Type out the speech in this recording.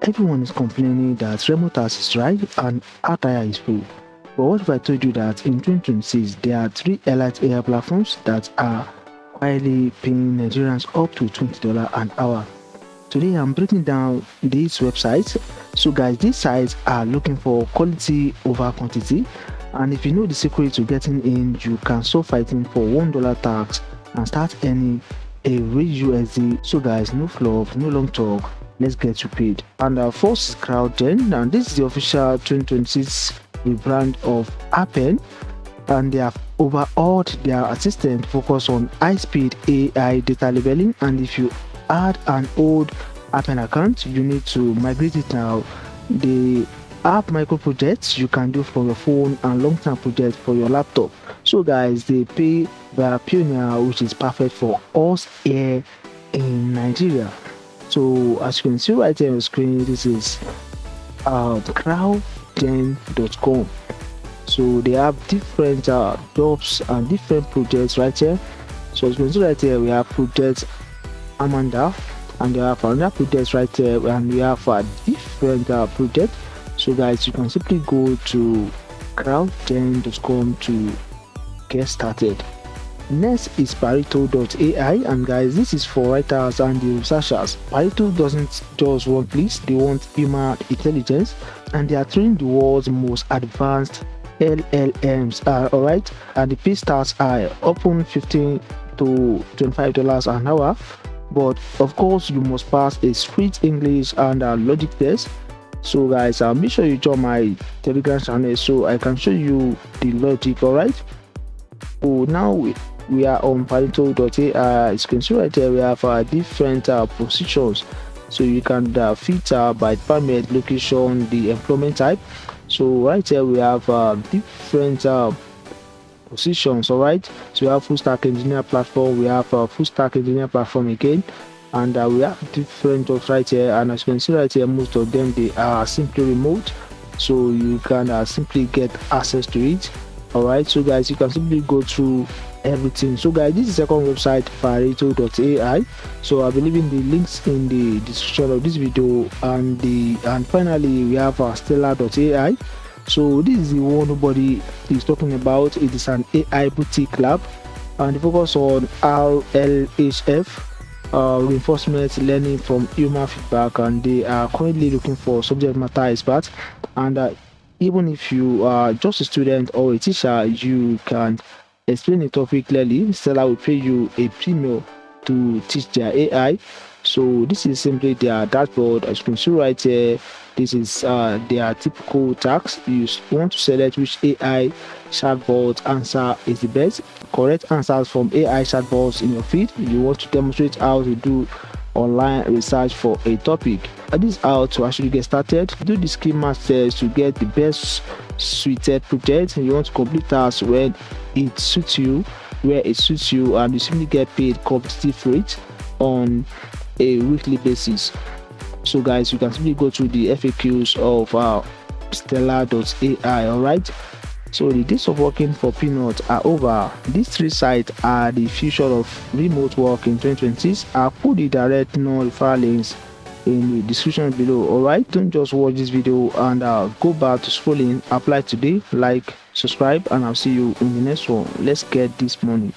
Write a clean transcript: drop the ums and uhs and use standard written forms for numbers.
everyone is complaining that Remotasks is dry and Outlier is free. But what if I told you that in 2026 there are 3 elite AI platforms that are quietly paying Nigerians up to $20 an hour? Today I'm breaking down these websites. So guys, these sites are looking for quality over quantity, and if you know the secret to getting in, you can stop fighting for $1 tax and start earning a real USD. So guys, no fluff, no long talk, let's get you paid. And first is CrowdGen, and this is the official 2026 rebrand of Appen, and they have overhauled their assistant focus on high-speed AI data labeling. And if you add an old Appen account, you need to migrate it now. The app micro projects you can do for your phone and long-term projects for your laptop. So guys, they pay via Pioneer, which is perfect for us here in Nigeria. So as you can see right here on the screen, this is CrowdGen.com. So they have different jobs and different projects right here. So as you can see right here, we have project Amanda, and they have another project right here, and we have a different project. So guys, you can simply go to CrowdGen.com to get started. Next is Pareto.ai, and guys, this is for writers and the researchers. Pareto doesn't just want lists, they want human intelligence, and they are training the world's most advanced LLMs. Alright, and the pay starts high, often $15 to $25 an hour. But of course, you must pass a strict English and logic test. So guys, make sure you join my Telegram channel so I can show you the logic. Alright, so now we are on Pareto.ai. As you can see right here, we have different positions. So you can filter by department, location, the employment type. So right here we have different positions. All right, so we have full stack engineer platform, we have full stack engineer platform again, and we have different jobs right here. And as you can see right here, most of them, they are simply remote, so you can simply get access to it. All right, so guys, you can simply go through everything. So guys, this is the second website, Pareto.ai. so I'll be leaving the links in the description of this video. And finally we have Stellar.ai. So this is the one nobody is talking about. It is an AI boutique lab, and they focus on RLHF, reinforcement learning from human feedback, and they are currently looking for subject matter experts. And even if you are just a student or a teacher, you can explain the topic clearly. Stellar will pay you a premium to teach their AI. So this is simply their dashboard. As you can see right here, this is their typical task. You want to select which AI chatbot answer is the best. Correct answers from AI chatbots in your feed. You want to demonstrate how to do online research for a topic. And this is how to actually get started. Do the schema test to get the best suited project. And you want to complete tasks when it suits you, where it suits you, and you simply get paid competitive rate on a weekly basis. So guys, you can simply go to the FAQs of Stellar.ai. all right, so the days of working for peanuts are over. These 3 sites are the future of remote work in 2026. I'll put the direct non-referral links in the description below. All right, don't just watch this video and go back to scrolling. Apply today, like, subscribe, and I'll see you in the next one. Let's get this money.